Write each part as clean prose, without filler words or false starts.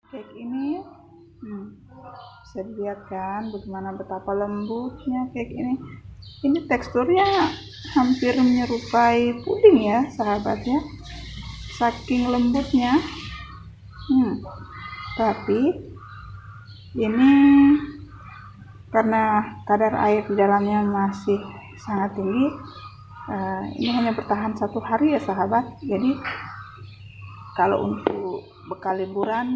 Cake ini bisa dilihat kan bagaimana betapa lembutnya cake ini. Ini teksturnya hampir menyerupai puding ya sahabat ya, saking lembutnya. Tapi ini karena kadar air di dalamnya masih sangat tinggi, ini hanya bertahan 1 hari ya sahabat. Jadi kalau untuk bekal liburan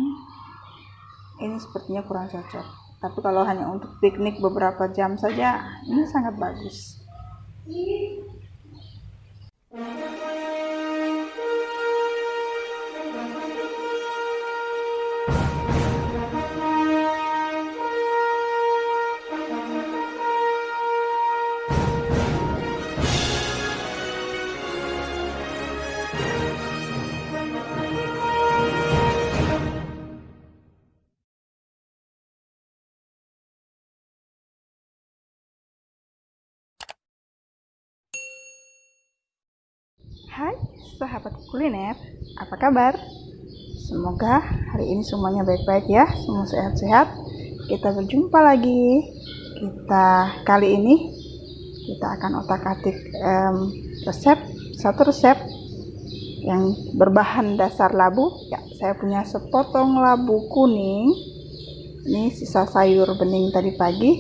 ini sepertinya kurang cocok, tapi kalau hanya untuk piknik beberapa jam saja ini sangat bagus. Hai sahabat kuliner, apa kabar? Semoga hari ini semuanya baik-baik ya, semua sehat-sehat. Kita berjumpa lagi. Kali ini kita akan otak-atik satu resep yang berbahan dasar labu. Ya, saya punya sepotong labu kuning. Ini sisa sayur bening tadi pagi,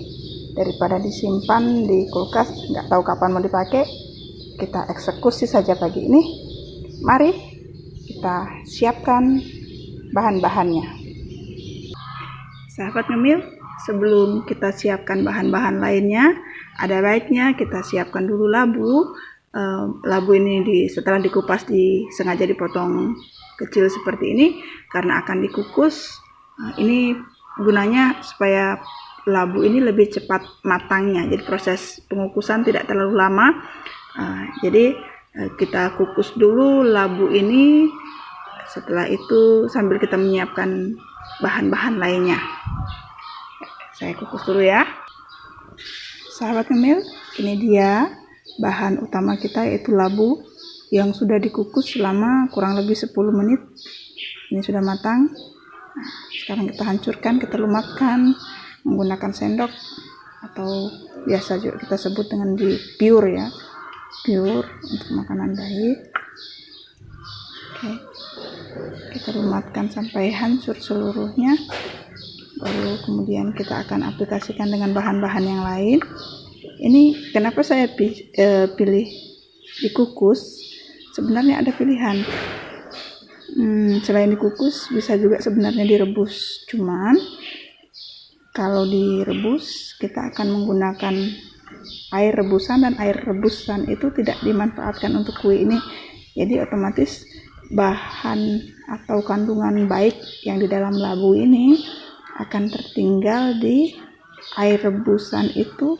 daripada disimpan di kulkas nggak tahu kapan mau dipakai, kita eksekusi saja pagi ini. Mari kita siapkan bahan-bahannya. Sahabat ngemil, sebelum kita siapkan bahan-bahan lainnya, ada baiknya kita siapkan dulu labu. Labu ini setelah dikupas sengaja dipotong kecil seperti ini karena akan dikukus. Ini gunanya supaya labu ini lebih cepat matangnya, jadi proses pengukusan tidak terlalu lama. Jadi kita kukus dulu labu ini, setelah itu sambil kita menyiapkan bahan-bahan lainnya. Saya kukus dulu ya sahabat ngemil. Ini dia bahan utama kita, yaitu labu yang sudah dikukus selama kurang lebih 10 menit. Ini sudah matang. Sekarang kita hancurkan, kita lumatkan menggunakan sendok, atau biasa juga kita sebut dengan piur ya, piur untuk makanan bayi. Oke, kita lumatkan sampai hancur seluruhnya, baru kemudian kita akan aplikasikan dengan bahan-bahan yang lain. Ini kenapa saya pilih dikukus? Sebenarnya ada pilihan. Selain dikukus bisa juga sebenarnya direbus, cuman kalau direbus kita akan menggunakan air rebusan, dan air rebusan itu tidak dimanfaatkan untuk kue ini. Jadi otomatis bahan atau kandungan baik yang di dalam labu ini akan tertinggal di air rebusan itu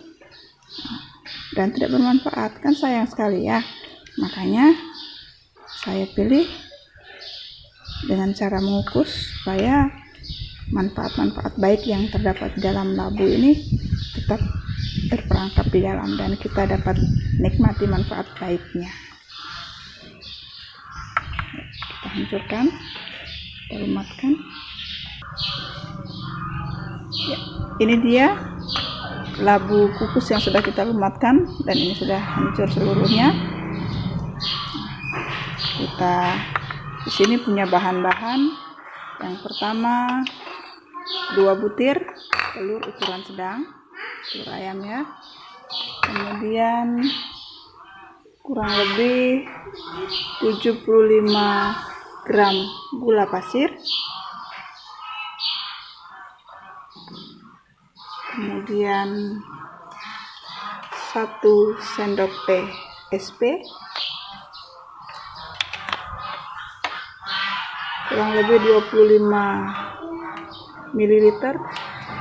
dan tidak bermanfaat, kan sayang sekali ya. Makanya saya pilih dengan cara mengukus supaya manfaat-manfaat baik yang terdapat di dalam labu ini tetap terperangkap di dalam dan kita dapat nikmati manfaat baiknya. Kita hancurkan, kita lumatkan. Ya, ini dia labu kukus yang sudah kita lumatkan dan ini sudah hancur seluruhnya. Kita di sini punya bahan-bahan. Yang pertama 2 butir telur ukuran sedang, telur ayam ya. Kemudian kurang lebih 75 gram gula pasir. Kemudian 1 sendok teh SP, kurang lebih 25 ml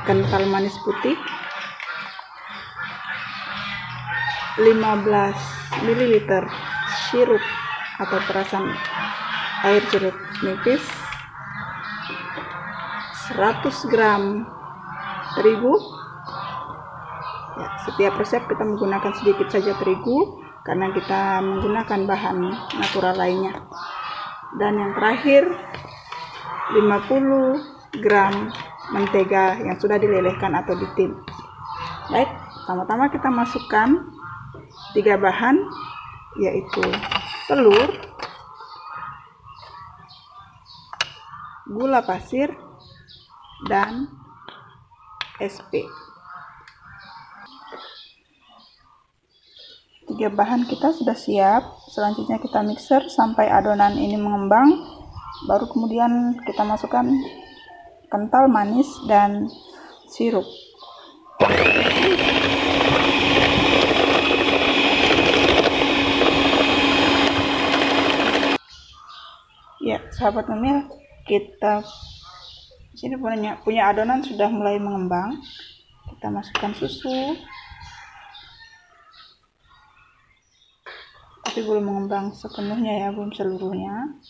kental manis putih, 15 ml sirup atau perasan air jeruk nipis, 100 gram terigu. Ya, setiap resep kita menggunakan sedikit saja terigu karena kita menggunakan bahan natural lainnya. Dan yang terakhir 50 gram mentega yang sudah dilelehkan atau ditim. Baik, pertama-tama kita masukkan 3 bahan, yaitu telur, gula pasir, dan SP. 3 bahan kita sudah siap. Selanjutnya kita mixer sampai adonan ini mengembang. Baru kemudian kita masukkan kental manis dan sirup. Ya, sahabat ngemil, kita sini punya adonan sudah mulai mengembang. Kita masukkan susu, tapi belum mengembang sepenuhnya ya, belum seluruhnya.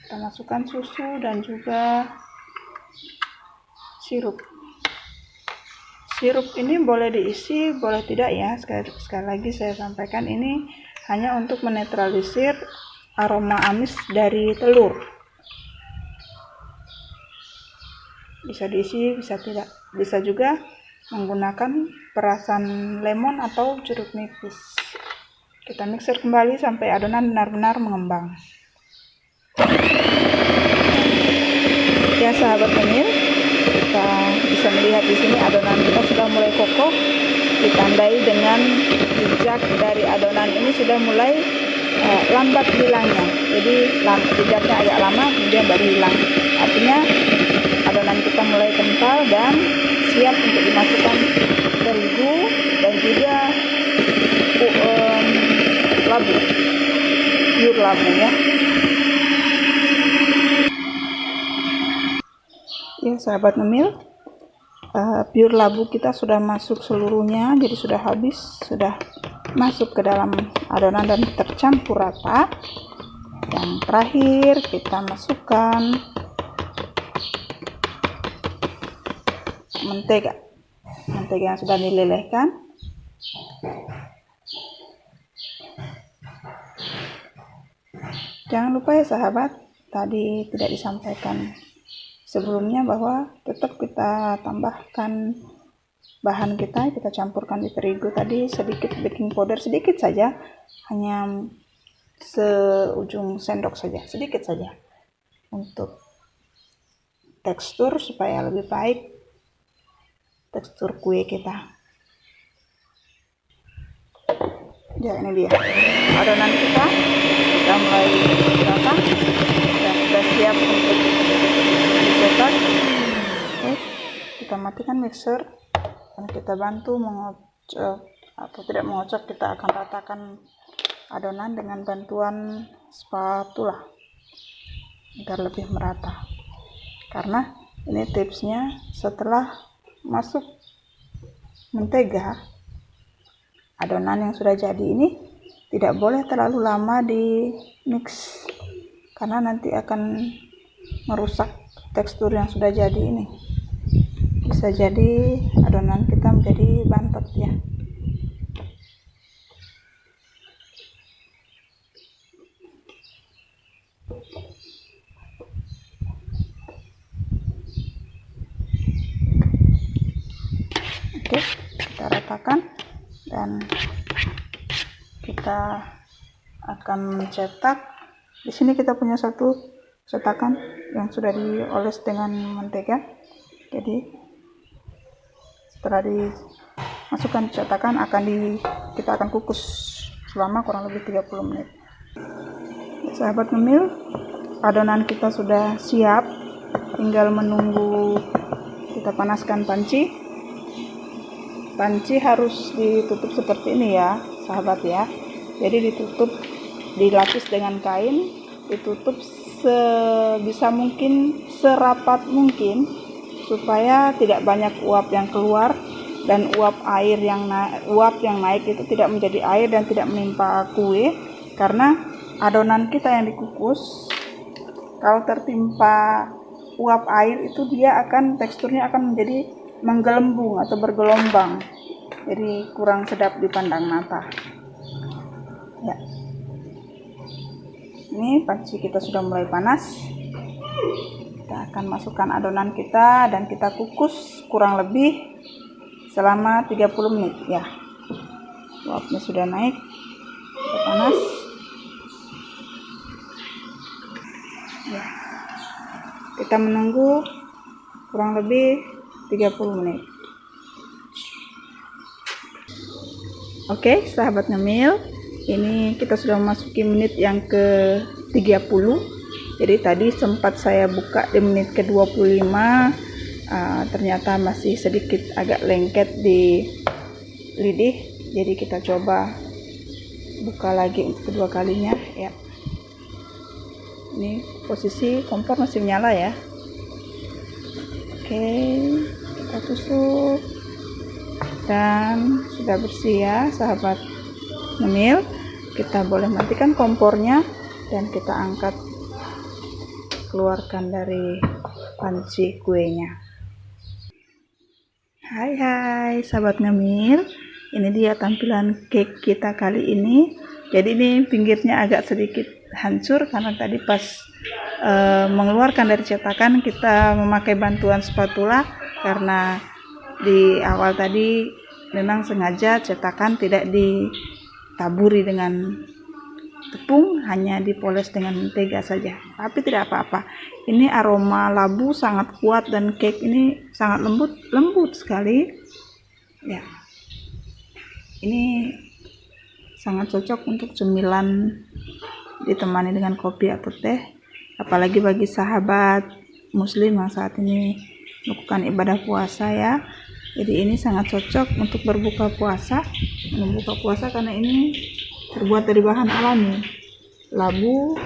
Kita masukkan susu dan juga sirup. Sirup ini boleh diisi, boleh tidak ya. Sekali lagi saya sampaikan, ini hanya untuk menetralisir aroma amis dari telur. Bisa diisi, bisa tidak. Bisa juga menggunakan perasan lemon atau jeruk nipis. Kita mixer kembali sampai adonan benar-benar mengembang. Ya sahabat ngemil, kita bisa melihat di sini adonan kita sudah mulai kokoh, ditandai dengan jejak dari adonan ini sudah mulai lambat hilangnya. Jadi jejaknya agak lama, kemudian baru hilang. Artinya adonan kita mulai kental dan siap untuk dimasukkan terigu dan juga labu, pure labu ya. Ya sahabat ngemil, pure labu kita sudah masuk seluruhnya, jadi sudah habis, sudah masuk ke dalam adonan dan tercampur rata. Yang terakhir kita masukkan mentega yang sudah dilelehkan. Jangan lupa ya sahabat, tadi tidak disampaikan sebelumnya bahwa tetap kita tambahkan bahan kita campurkan di terigu tadi sedikit baking powder, sedikit saja, hanya seujung sendok saja, sedikit saja, untuk tekstur supaya lebih baik tekstur kue kita. Ya, ini dia adonan kita mulai rata dan sudah siap untuk dicetak. Oke, kita matikan mixer dan kita bantu mengocok atau tidak mengocok, kita akan ratakan adonan dengan bantuan spatula agar lebih merata. Karena ini tipsnya, setelah masuk mentega, adonan yang sudah jadi ini tidak boleh terlalu lama di mix, karena nanti akan merusak tekstur yang sudah jadi ini. Bisa jadi adonan kita menjadi bantet ya. Oke, kita ratakan dan kita akan mencetak. Di sini kita punya satu cetakan yang sudah dioles dengan mentega. Jadi setelah dimasukkan cetakan kita akan kukus selama kurang lebih 30 menit. Sahabat ngemil, adonan kita sudah siap, tinggal menunggu kita panaskan panci. Panci harus ditutup seperti ini ya sahabat ya. Jadi ditutup, dilapis dengan kain, ditutup sebisa mungkin, serapat mungkin, supaya tidak banyak uap yang keluar dan uap yang naik itu tidak menjadi air dan tidak menimpa kue. Karena adonan kita yang dikukus, kalau tertimpa uap air itu teksturnya akan menjadi menggelembung atau bergelombang, jadi kurang sedap dipandang mata ya. Ini panci kita sudah mulai panas, Kita akan masukkan adonan kita dan kita kukus kurang lebih selama 30 menit ya. Uapnya sudah naik, sudah panas ya. Kita menunggu kurang lebih 30 menit. Oke, sahabat ngemil, ini kita sudah memasuki menit yang ke 30. Jadi tadi sempat saya buka di menit ke 25, ternyata masih sedikit agak lengket di lidih. Jadi kita coba buka lagi untuk kedua kalinya ya. Ini posisi kompor masih menyala ya. Oke, kita tusuk dan sudah bersih ya sahabat ngemil. Kita boleh matikan kompornya dan kita angkat, keluarkan dari panci kuenya. Hai sahabat ngemil, ini dia tampilan cake kita kali ini. Jadi ini pinggirnya agak sedikit hancur karena tadi pas mengeluarkan dari cetakan kita memakai bantuan spatula, karena di awal tadi memang sengaja cetakan tidak ditaburi dengan tepung, hanya dipoles dengan mentega saja. Tapi tidak apa-apa. Ini aroma labu sangat kuat dan cake ini sangat lembut sekali. Ya. Ini sangat cocok untuk cemilan ditemani dengan kopi atau teh. Apalagi bagi sahabat muslim yang saat ini melakukan ibadah puasa ya. Jadi ini sangat cocok untuk berbuka puasa. Membuka puasa karena ini terbuat dari bahan alami, labu,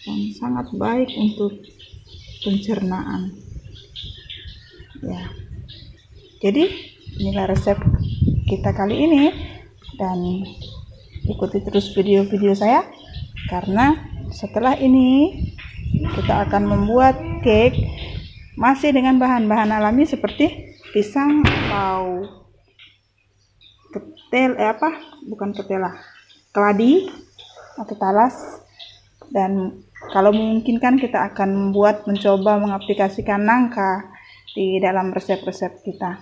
yang sangat baik untuk pencernaan ya. Jadi inilah resep kita kali ini, dan ikuti terus video-video saya, karena setelah ini kita akan membuat cake masih dengan bahan-bahan alami seperti pisang atau keladi atau talas, dan kalau memungkinkan kita akan mencoba mengaplikasikan nangka di dalam resep-resep kita.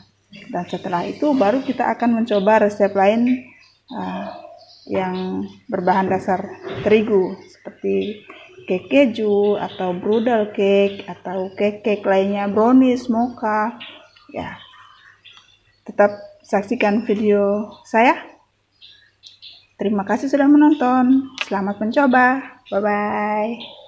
Dan setelah itu baru kita akan mencoba resep lain yang berbahan dasar terigu seperti cake keju atau brudel cake atau cake lainnya, brownies, mocha ya. Tetap saksikan video saya. Terima kasih sudah menonton. Selamat mencoba. Bye-bye.